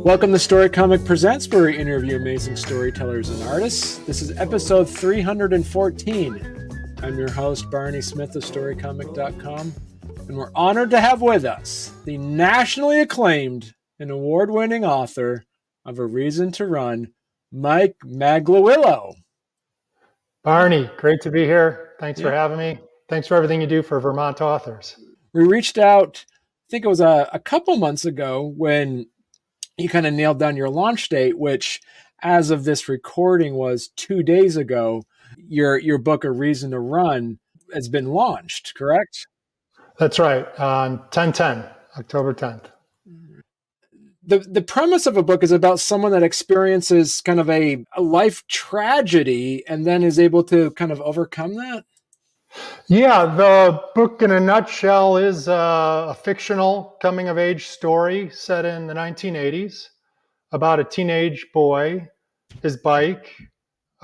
Welcome to Storycomic Presents, where we interview amazing storytellers and artists. This is episode 314. I'm your host, Barney Smith of storycomic.com, and we're honored to have with us the nationally acclaimed and award-winning author of A Reason to Run, Mike Magluilo. Barney, great to be here. Thanks for having me. Thanks for everything you do for Vermont authors. We reached out, I think it was a couple months ago, when you kind of nailed down your launch date, which as of this recording was 2 days ago. Your book, A Reason to Run, has been launched, correct? That's right, on October 10th. The premise of a book is about someone that experiences kind of a life tragedy and then is able to kind of overcome that. Yeah, the book in a nutshell is a fictional coming-of-age story set in the 1980s about a teenage boy, his bike,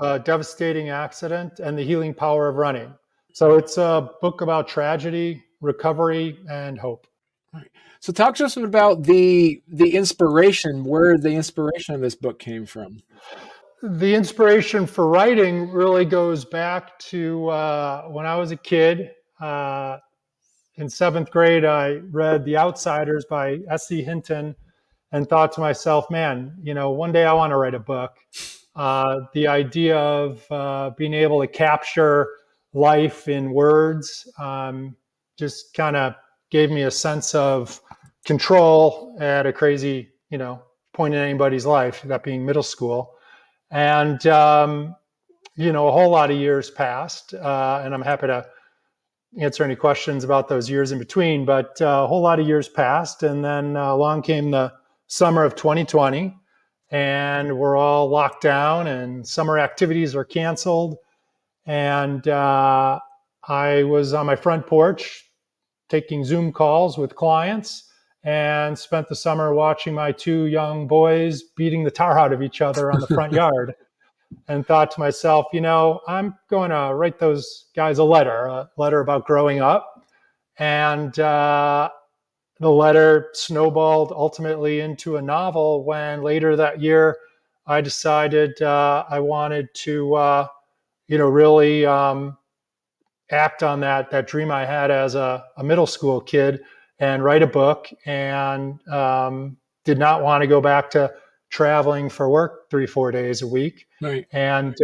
a devastating accident, and the healing power of running. So it's a book about tragedy, recovery, and hope. Right. So talk to us about the inspiration, where the inspiration of this book came from. The inspiration for writing really goes back to when I was a kid. In seventh grade, I read The Outsiders by S.E. Hinton and thought to myself, man, one day I want to write a book. The idea of being able to capture life in words just kind of gave me a sense of control at a crazy, point in anybody's life, that being middle school. And, a whole lot of years passed, and I'm happy to answer any questions about those years in between, but a whole lot of years passed. And then along came the summer of 2020, and we're all locked down and summer activities are canceled. And I was on my front porch taking Zoom calls with clients and spent the summer watching my two young boys beating the tar out of each other on the front yard, and thought to myself, I'm going to write those guys a letter about growing up. And the letter snowballed ultimately into a novel when later that year I decided I wanted to, really act on that dream I had as a middle school kid and write a book, and did not want to go back to traveling for work 3-4 days a week. Right. And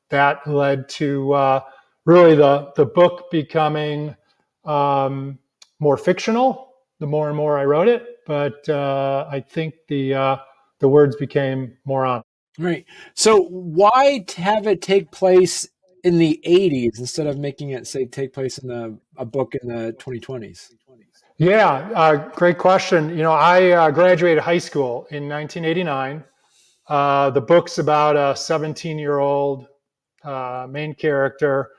that led to really the book becoming more fictional the more and more I wrote it. But I think the words became more on. Right. So why have it take place in the 80s instead of making it, say, take place in a book in the 2020s? Yeah, great question. I graduated high school in 1989. The book's about a 17-year-old main character.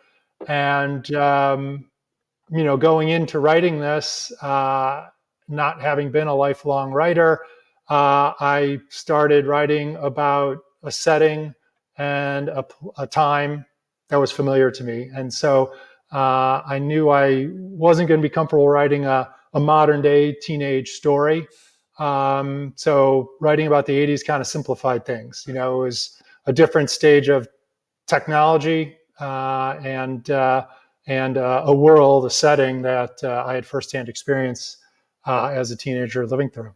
And, going into writing this, not having been a lifelong writer, I started writing about a setting and a time that was familiar to me. And so I knew I wasn't going to be comfortable writing a modern day teenage story. So writing about the 80s kind of simplified things. It was a different stage of technology and a world, a setting that I had firsthand experience as a teenager living through.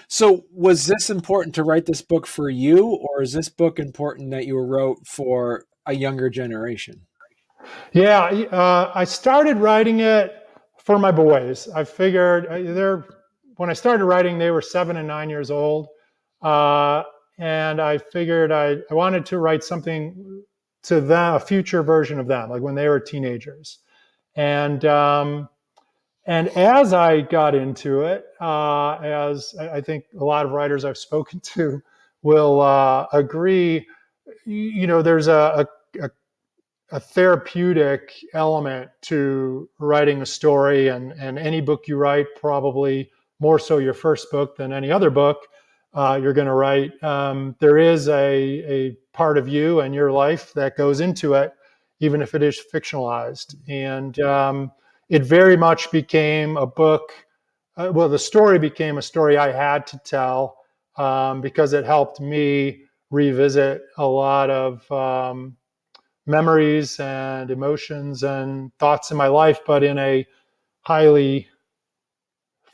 So was this important to write this book for you, or is this book important that you wrote for a younger generation? Yeah, I started writing it for my boys. I figured when I started writing, they were 7 and 9 years old. And I figured I wanted to write something to them, a future version of them, like when they were teenagers. And as I got into it, as I think a lot of writers I've spoken to will agree, there's a therapeutic element to writing a story, and any book you write, probably more so your first book than any other book you're going to write. There is a part of you and your life that goes into it, even if it is fictionalized. And it very much became a book. The story became a story I had to tell because it helped me revisit a lot of memories and emotions and thoughts in my life, but in a highly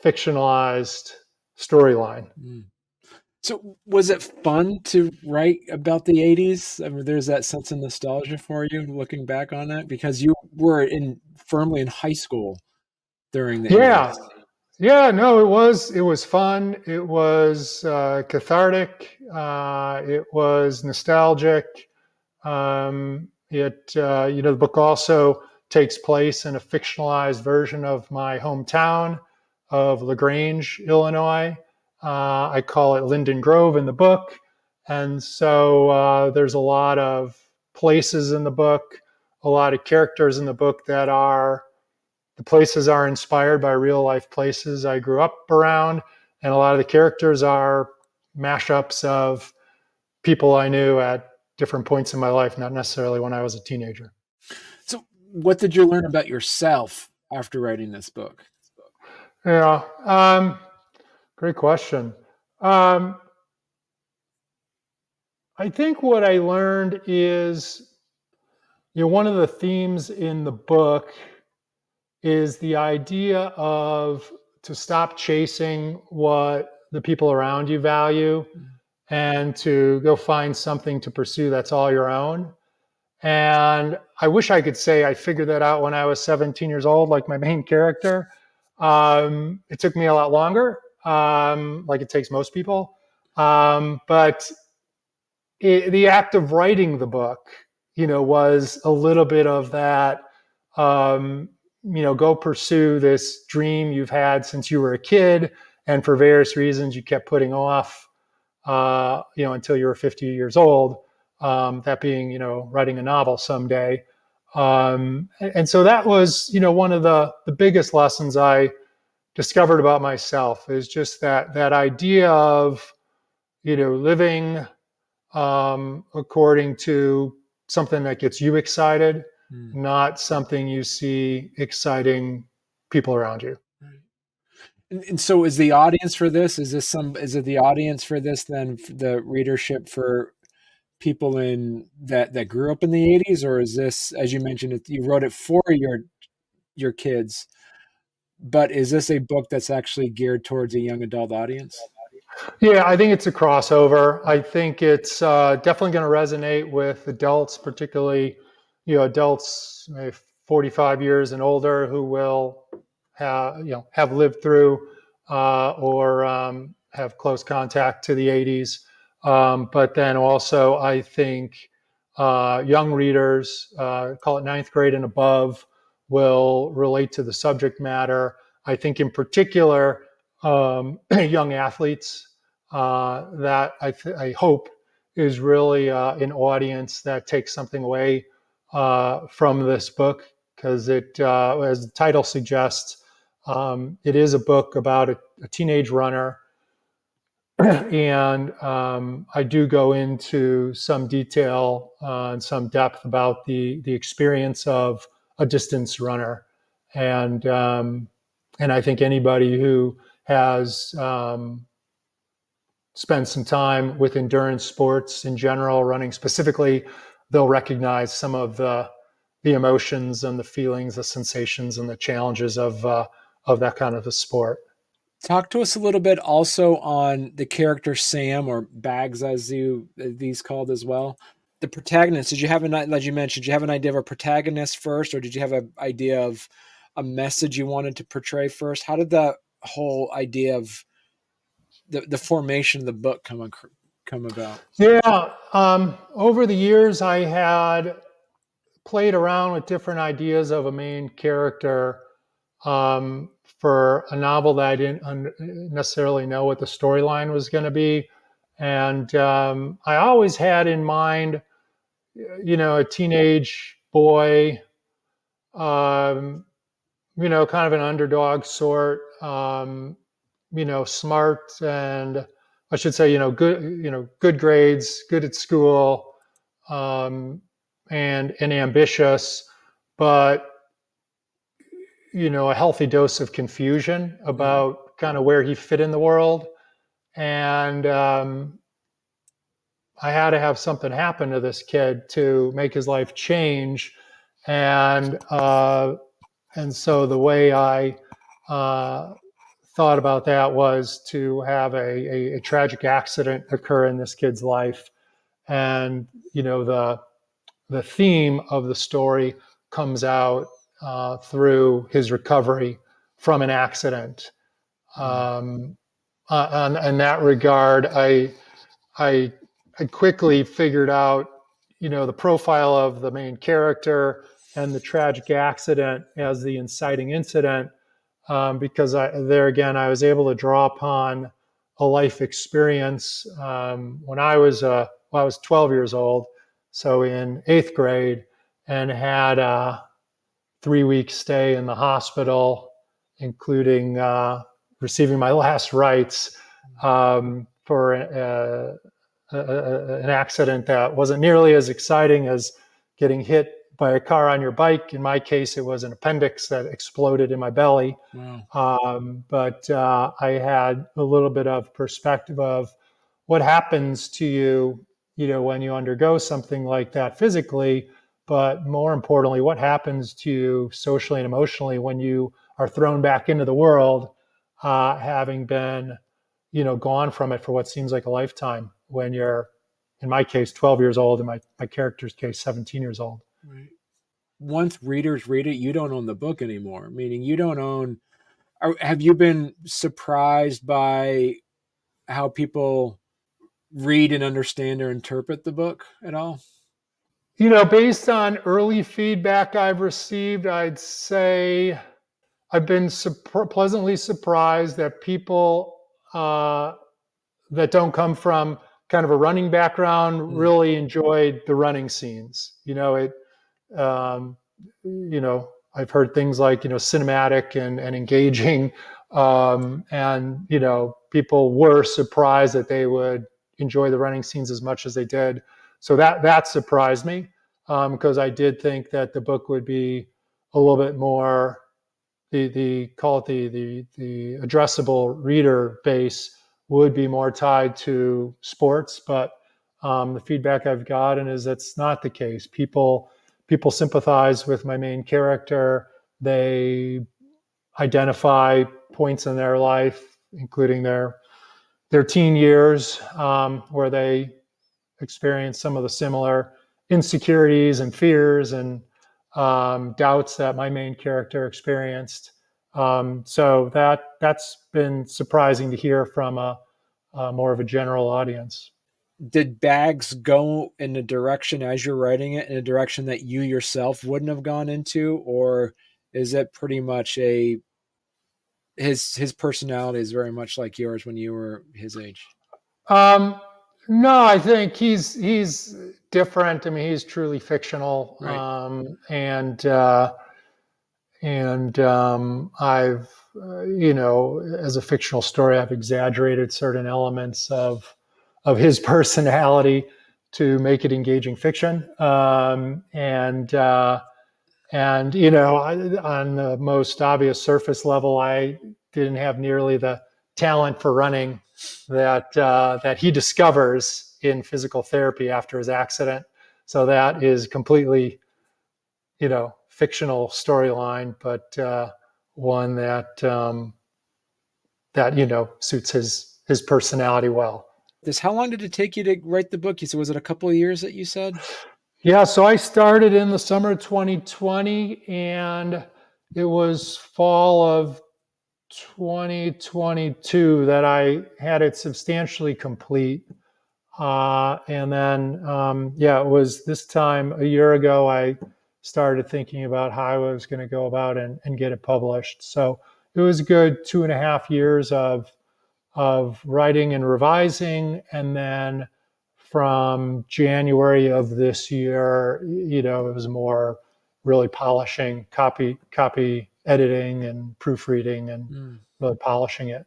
fictionalized storyline. So was it fun to write about the 80s? I mean, there's that sense of nostalgia for you looking back on that because you were firmly in high school during the Yeah, 80s. yeah, no, it was fun. It was cathartic. It was nostalgic. The book also takes place in a fictionalized version of my hometown of LaGrange, Illinois. I call it Linden Grove in the book. And so there's a lot of places in the book, a lot of characters in the book the places are inspired by real life places I grew up around. And a lot of the characters are mashups of people I knew at different points in my life, not necessarily when I was a teenager. So what did you learn about yourself after writing this book? Yeah, great question. Um, I think what I learned is, one of the themes in the book is the idea of to stop chasing what the people around you value and to go find something to pursue that's all your own. And I wish I could say I figured that out when I was 17 years old, like my main character. It took me a lot longer, like it takes most people. But the act of writing the book, was a little bit of that. Go pursue this dream you've had since you were a kid, and for various reasons you kept putting off, until you were 50 years old. That being, writing a novel someday. And so that was, one of the biggest lessons I discovered about myself is just that idea of, living according to something that gets you excited, not something you see exciting people around you. And so is the audience for this, is it the audience for this then the readership for people that grew up in the 80s, or is this, as you mentioned, you wrote it for your kids, but is this a book that's actually geared towards a young adult audience? Yeah, I think it's a crossover. I think it's definitely going to resonate with adults, particularly, adults 45 years and older who will have lived through or have close contact to the 80s. But then also, I think young readers, call it ninth grade and above, will relate to the subject matter. I think in particular, young athletes that I hope is really an audience that takes something away from this book, because as the title suggests, it is a book about a teenage runner. And I do go into some detail and some depth about the experience of a distance runner, and I think anybody who has spent some time with endurance sports in general, running specifically, they'll recognize some of the emotions and the feelings, the sensations, and the challenges of that kind of a sport. Talk to us a little bit also on the character Sam, or Bags as these called as well. The protagonist, did you have as you mentioned, did you have an idea of a protagonist first, or did you have an idea of a message you wanted to portray first? How did the whole idea of the formation of the book come about? Yeah, over the years, I had played around with different ideas of a main character for a novel that I didn't necessarily know what the storyline was going to be. And I always had in mind, a teenage boy, um, kind of an underdog sort, smart, and I should say, good grades, good at school, um, and ambitious, but a healthy dose of confusion about kind of where he fit in the world. And I had to have something happen to this kid to make his life change. And so the way I thought about that was to have a tragic accident occur in this kid's life. And, the theme of the story comes out through his recovery from an accident. In that regard, I quickly figured out, the profile of the main character and the tragic accident as the inciting incident, because there again, I was able to draw upon a life experience when I was 12 years old, so in 8th grade, and had a 3-week stay in the hospital, including receiving my last rites for an accident that wasn't nearly as exciting as getting hit by a car on your bike. In my case, it was an appendix that exploded in my belly. Wow. But I had a little bit of perspective of what happens to you, when you undergo something like that physically, but more importantly, what happens to you socially and emotionally when you are thrown back into the world, having been, gone from it for what seems like a lifetime when you're, in my case, 12 years old, in my character's case, 17 years old. Right. Once readers read it, you don't own the book anymore, meaning you don't own. Have you been surprised by how people read and understand or interpret the book at all? Based on early feedback I've received, I'd say I've been pleasantly surprised that people that don't come from kind of a running background really enjoyed the running scenes. Um, I've heard things like, cinematic and engaging. And, people were surprised that they would enjoy the running scenes as much as they did. So that surprised me, because I did think that the book would be a little bit more the call it the addressable reader base would be more tied to sports, but the feedback I've gotten is that's not the case. People sympathize with my main character. They identify points in their life, including their teen years, where they experience some of the similar insecurities and fears and doubts that my main character experienced. So that's been surprising to hear from a more of a general audience. Did Bags go in a direction as you're writing it, in a direction that you yourself wouldn't have gone into, or is it pretty much his personality is very much like yours when you were his age? Um, no, I think he's different. I mean, he's truly fictional, Right. I've as a fictional story, I've exaggerated certain elements of his personality to make it engaging fiction. On the most obvious surface level, I didn't have nearly the talent for running that he discovers in physical therapy after his accident. So that is completely, fictional storyline, but one that suits his personality well. How long did it take you to write the book? You said, was it a couple of years that you said? Yeah, so I started in the summer of 2020, and it was fall of 2022 that I had it substantially complete. And then, it was this time a year ago, I started thinking about how I was going to go about and get it published. So it was a good 2.5 years of writing and revising. And then from January of this year, it was more really polishing, copy editing and proofreading and really polishing it.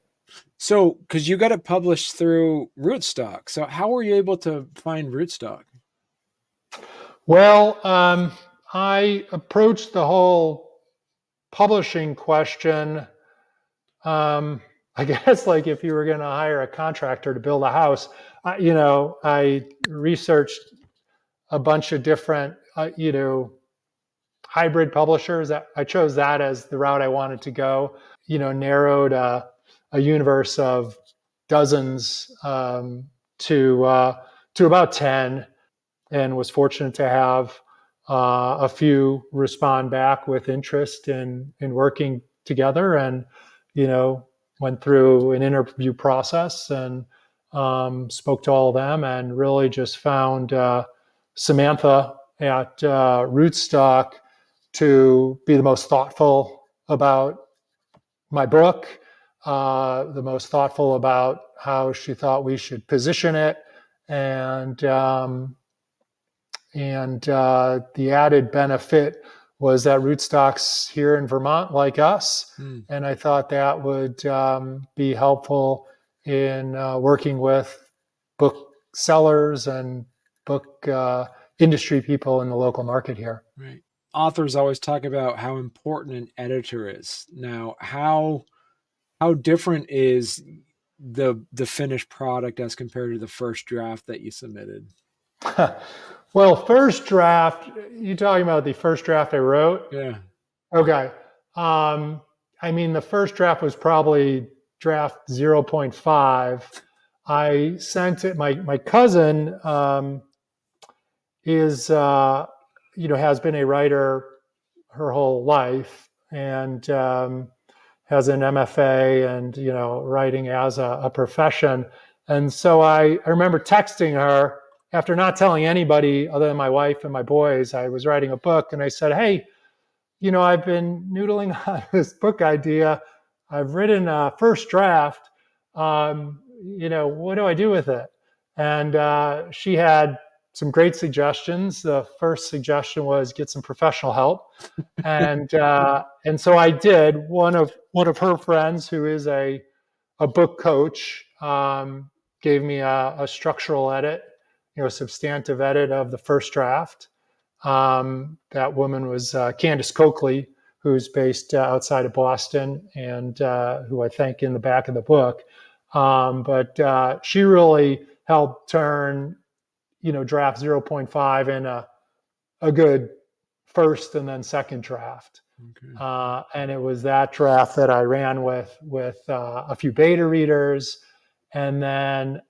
So, because you got it published through Rootstock, so how were you able to find Rootstock? Well, I approached the whole publishing question. I guess like if you were going to hire a contractor to build a house, I researched a bunch of different, hybrid publishers. I chose that as the route I wanted to go. Narrowed a universe of dozens to about 10, and was fortunate to have a few respond back with interest in working together, and went through an interview process and spoke to all of them, and really just found Samantha at Rootstock to be the most thoughtful about my book, the most thoughtful about how she thought we should position it, and the added benefit was that Rootstock's here in Vermont like us, and I thought that would be helpful in working with booksellers and book industry people in the local market here. Right. Authors always talk about how important an editor is. Now, how different is the finished product as compared to the first draft that you submitted? Well, first draft, you talking about the first draft I wrote? Yeah. Okay. The first draft was probably draft 0.5. I sent it, my cousin has been a writer her whole life, and has an MFA and, writing as a profession. And so I remember texting her after not telling anybody other than my wife and my boys. I was writing a book, and I said, hey, I've been noodling on this book idea. I've written a first draft. What do I do with it? And she had some great suggestions. The first suggestion was get some professional help, and so I did. One of her friends, who is a book coach, gave me a structural edit, a substantive edit of the first draft. That woman was Candace Coakley, who's based outside of Boston, and who I thank in the back of the book. But she really helped turn, draft 0.5 in a good first and then second draft. Okay. And it was that draft that I ran with a few beta readers, and then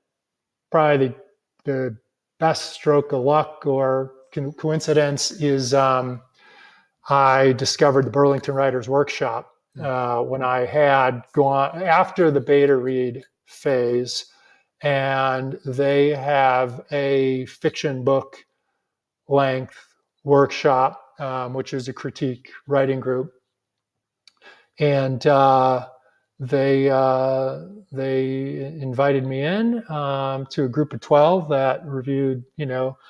probably the best stroke of luck or coincidence is I discovered the Burlington Writers Workshop when I had gone after the beta read phase, and they have a fiction book length workshop, which is a critique writing group, and they invited me in to a group of 12 that reviewed,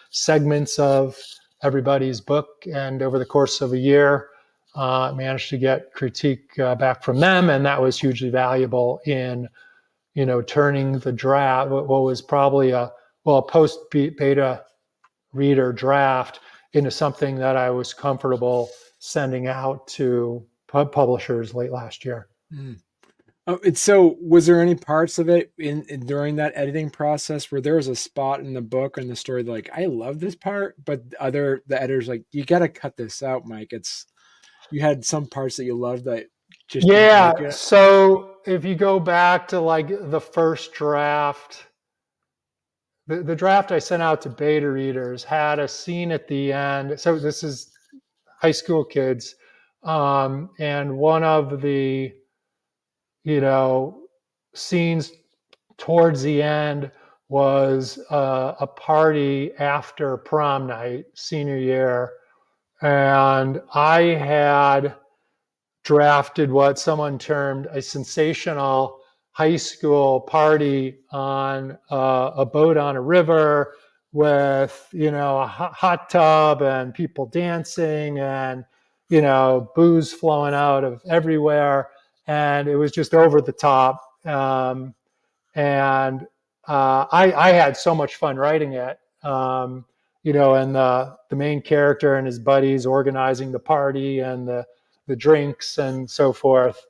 segments of everybody's book, and over the course of a year, managed to get critique back from them, and that was hugely valuable in, turning the draft, what was probably a post beta reader draft, into something that I was comfortable sending out to publishers late last year. So was there any parts of it during that editing process where there was a spot in the book and the story like, I love this part, but the editor's like, you got to cut this out, Mike? You had some parts that you loved that just yeah. Didn't like it? So if you go back to like the first draft, the draft I sent out to beta readers had a scene at the end. So this is high school kids, and one of the scenes towards the end was a party after prom night, senior year. And I had drafted what someone termed a sensational high school party on a boat on a river with, a hot tub and people dancing and, booze flowing out of everywhere. And it was just over the top. I had so much fun writing it, and the main character and his buddies organizing the party and the drinks and so forth.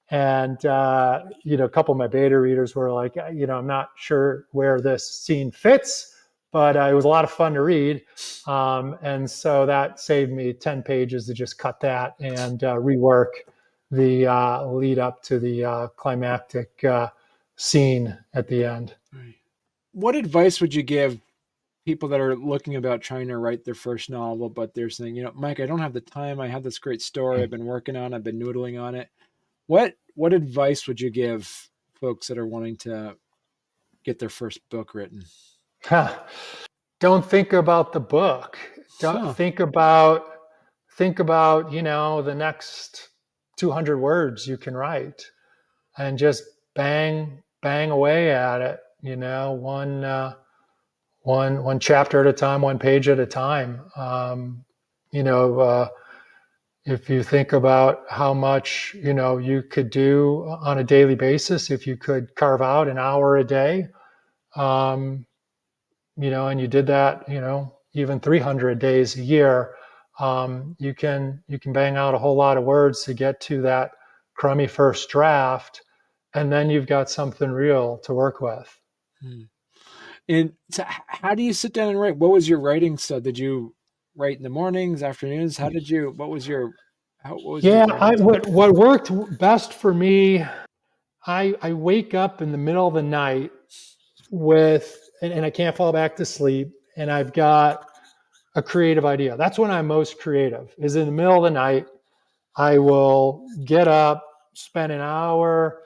And, a couple of my beta readers were like, I'm not sure where this scene fits, but it was a lot of fun to read. And so that saved me 10 pages to just cut that and rework the lead up to the climactic scene at the end. Right. What advice would you give people that are looking about trying to write their first novel, but they're saying, Mike, I don't have the time. I have this great story I've been working on. I've been noodling on it. What advice would you give folks that are wanting to get their first book written? Don't think about the book. Don't think about the next 200 words you can write, and just bang away at it. One chapter at a time, one page at a time. If you think about how much you could do on a daily basis, if you could carve out an hour a day, and you did that, even 300 days a year, you can bang out a whole lot of words to get to that crummy first draft, and then you've got something real to work with. And so how do you sit down and write? What was your writing style? Did you write in the mornings, afternoons? What was your what worked best for me, I wake up in the middle of the night and I can't fall back to sleep, and I've got a creative idea. That's when I'm most creative, is in the middle of the night. I will get up, spend an hour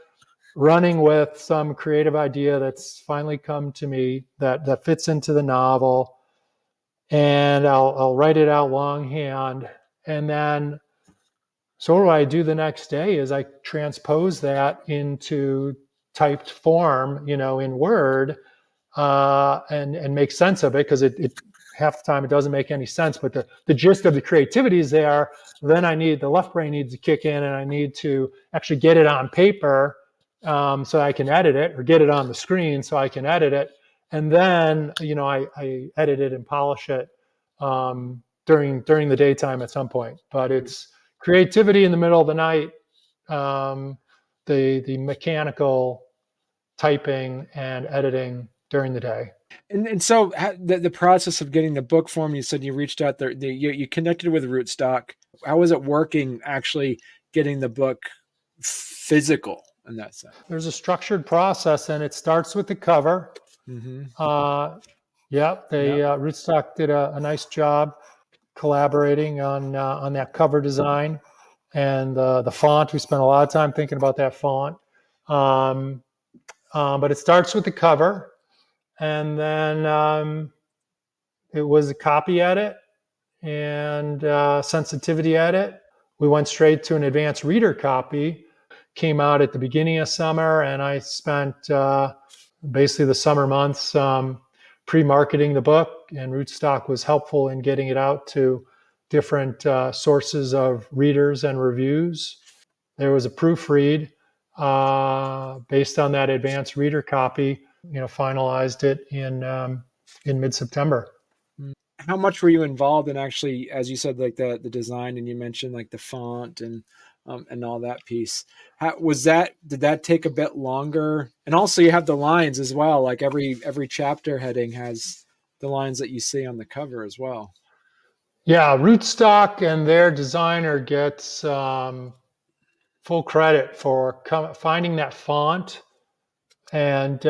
running with some creative idea that's finally come to me that fits into the novel, and I'll write it out longhand. And then, so what I do the next day is I transpose that into typed form, in Word, and make sense of it, because it half the time it doesn't make any sense, but the gist of the creativity is there. Then the left brain needs to kick in, and I need to actually get it on paper, so I can edit it, or get it on the screen so I can edit it. And then, I edit it and polish it during the daytime at some point. But it's creativity in the middle of the night, the mechanical typing and editing during the day. And so the process of getting the book form, you said you reached out there, you connected with Rootstock. How was it working, actually getting the book physical in that sense? There's a structured process, and it starts with the cover. Mm-hmm. Rootstock did a nice job collaborating on that cover design, and the font. We spent a lot of time thinking about that font. But it starts with the cover, and then it was a copy edit and sensitivity edit. We went straight to an advanced reader copy. Came out at the beginning of summer, and I spent basically the summer months pre-marketing the book, and Rootstock was helpful in getting it out to different sources of readers and reviews. There was a proofread based on that advanced reader copy. Finalized it in mid-September. How much were you involved in, actually, as you said, like the design, and you mentioned like the font and all that piece? Did that take a bit longer? And also you have the lines as well. Like every chapter heading has the lines that you see on the cover as well. Yeah, Rootstock and their designer gets full credit for finding that font and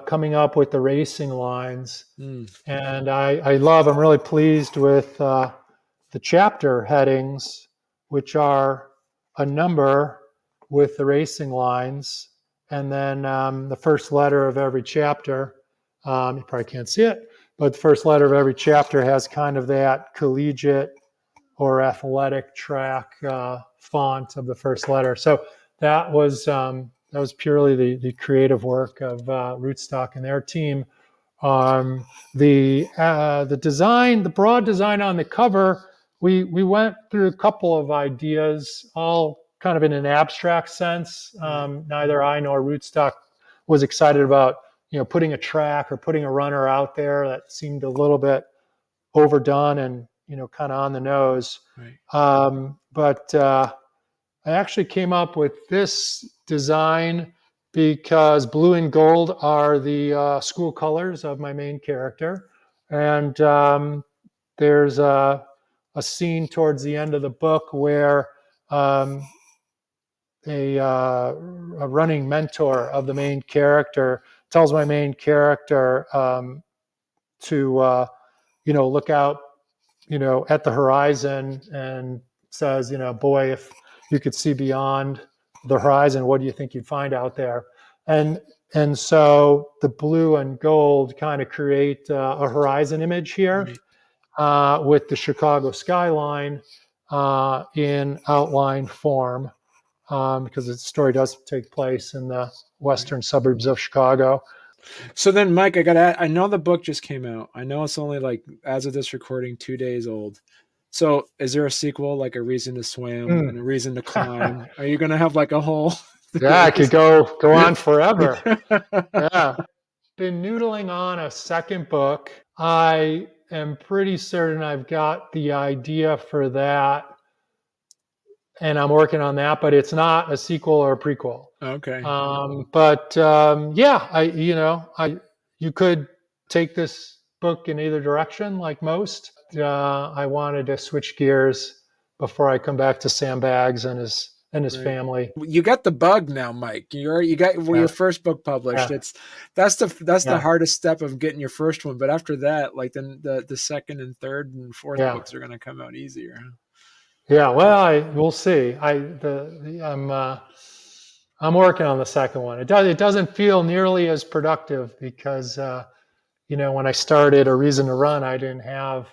coming up with the racing lines. And I'm really pleased with the chapter headings, which are a number with the racing lines, and then the first letter of every chapter. You probably can't see it, but the first letter of every chapter has kind of that collegiate or athletic track font of the first letter. So that was purely the creative work of Rootstock and their team. The design, the broad design on the cover, we went through a couple of ideas, all kind of in an abstract sense. Neither I nor Rootstock was excited about putting a track or putting a runner out there. That seemed a little bit overdone and kind of on the nose. Right. But I actually came up with this design because blue and gold are the school colors of my main character. And there's a scene towards the end of the book where a running mentor of the main character tells my main character to look out at the horizon, and says, boy, if you could see beyond the horizon, what do you think you'd find out there? And so the blue and gold kind of create a horizon image here, with the Chicago skyline in outline form, because the story does take place in the western suburbs of Chicago. So then, Mike, I know the book just came out. I know it's only, like, as of this recording, 2 days old. So is there a sequel, like A Reason to Swim and A Reason to Climb? Are you going to have, like, a whole... Yeah, it could go on forever. Yeah. Been noodling on a second book. I am pretty certain I've got the idea for that, and I'm working on that, but it's not a sequel or a prequel. Okay. You could take this book in either direction, like most. I wanted to switch gears before I come back to Sam Bags and his family. You got the bug now, Mike. You got your first book published. Yeah. That's the hardest step of getting your first one. But after that, like, then the second and third and fourth books are going to come out easier. Yeah, well, we'll see. I'm working on the second one. It doesn't feel nearly as productive because when I started A Reason to Run, I didn't have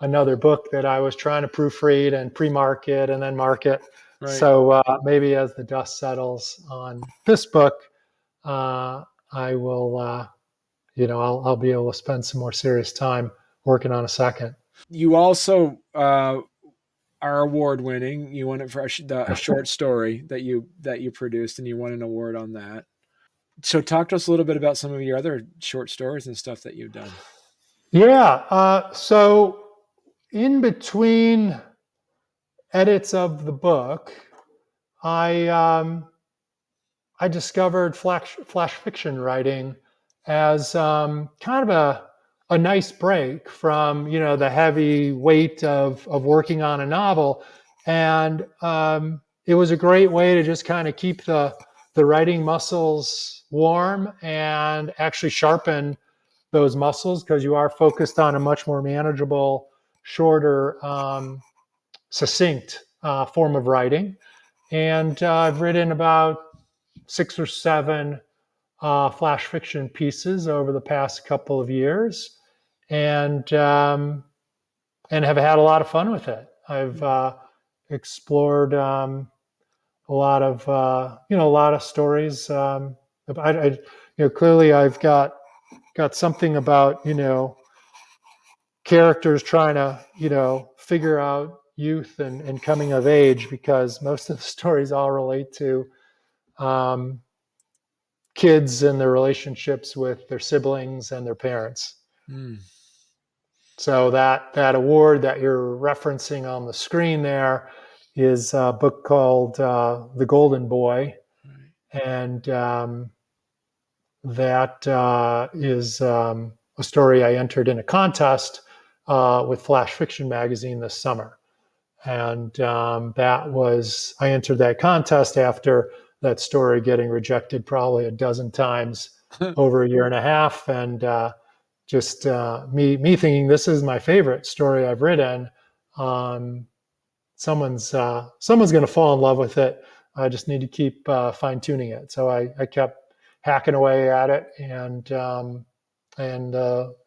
another book that I was trying to proofread and pre-market and then market. Right. So maybe as the dust settles on this book, I will, I'll be able to spend some more serious time working on a second. You also are award-winning. You won it for a short story that you produced, and you won an award on that. So talk to us a little bit about some of your other short stories and stuff that you've done. Yeah. So in between edits of the book, I discovered flash fiction writing as kind of a nice break from the heavy weight of working on a novel, and it was a great way to just kind of keep the writing muscles warm and actually sharpen those muscles, because you are focused on a much more manageable, shorter, succinct form of writing. And I've written about 6 or 7 flash fiction pieces over the past couple of years, and have had a lot of fun with it. I've explored a lot of stories. Clearly I've got something about characters trying to figure out youth and coming of age, because most of the stories all relate to kids and their relationships with their siblings and their parents. So that award that you're referencing on the screen there is a book called The Golden Boy. And that is a story I entered in a contest with Flash Fiction magazine this summer. And I entered that contest after that story getting rejected probably a dozen times over a year and a half. And just me thinking, this is my favorite story I've written. Someone's going to fall in love with it. I just need to keep fine tuning it. So I kept hacking away at it, and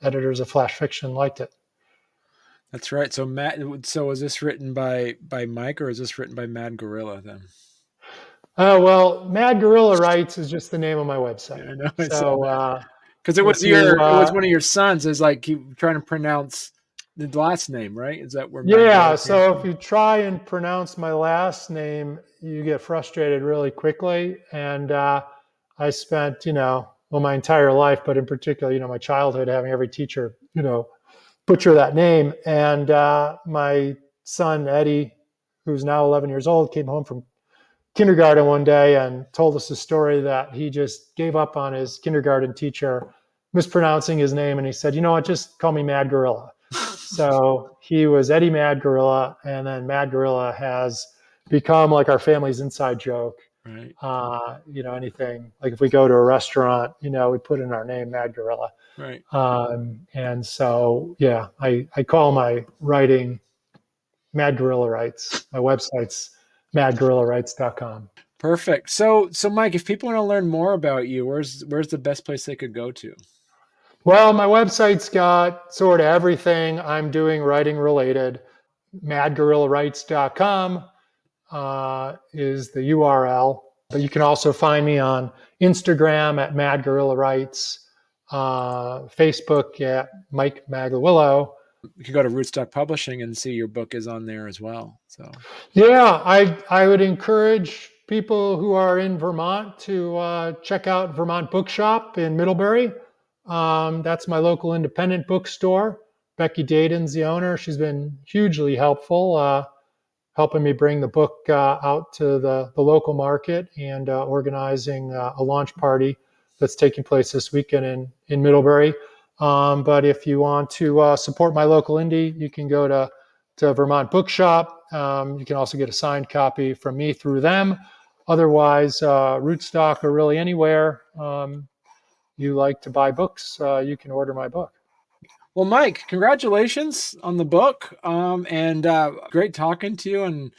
editors of Flash Fiction liked it. That's right. So was this written by Mike, or is this written by Mad Gorilla then? Well, Mad Gorilla Writes is just the name of my website. Yeah, I know. So because it was one of your sons is like keep trying to pronounce the last name, right? Is that where? Yeah. So if you try and pronounce my last name, you get frustrated really quickly. And I spent, my entire life, but in particular, my childhood, having every teacher, butcher that name. And my son Eddie, who's now 11 years old, came home from kindergarten one day and told us a story that he just gave up on his kindergarten teacher mispronouncing his name. And he said, you know what, just call me Mad Gorilla. So he was Eddie Mad Gorilla. And then Mad Gorilla has become like our family's inside joke. Right. Anything like if we go to a restaurant, we put in our name, Mad Gorilla. Right. And so, yeah, I call my writing Mad Gorilla Writes. My website's madgorillawrites.com. Perfect. So Mike, if people want to learn more about you, where's the best place they could go to? Well, my website's got sort of everything I'm doing writing related. Madgorillawrites.com is the URL. But you can also find me on Instagram at Mad Gorilla Writes, Facebook at Mike Magluilo. You can go to Rootstock Publishing and see your book is on there as well. So yeah, I would encourage people who are in Vermont to check out Vermont Bookshop in Middlebury. That's my local independent bookstore. Becky Dayton's the owner. She's been hugely helpful, helping me bring the book out to the local market and organizing a launch party that's taking place this weekend in Middlebury. But if you want to support my local indie, you can go to Vermont Bookshop. You can also get a signed copy from me through them. Otherwise, Rootstock or really anywhere you like to buy books, you can order my book. Well, Mike, congratulations on the book, and great talking to you, and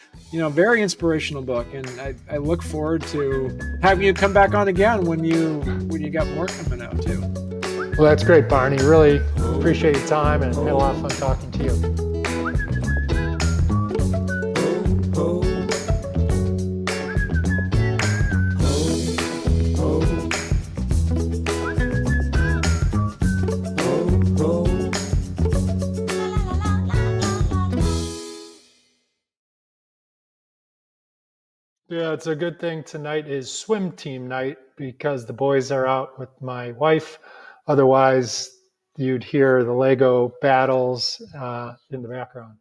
very inspirational book. And I look forward to having you come back on again when you got more coming out too. Well, that's great, Barney. Really appreciate your time and had a lot of fun talking to you. Yeah, it's a good thing tonight is swim team night because the boys are out with my wife. Otherwise, you'd hear the Lego battles in the background.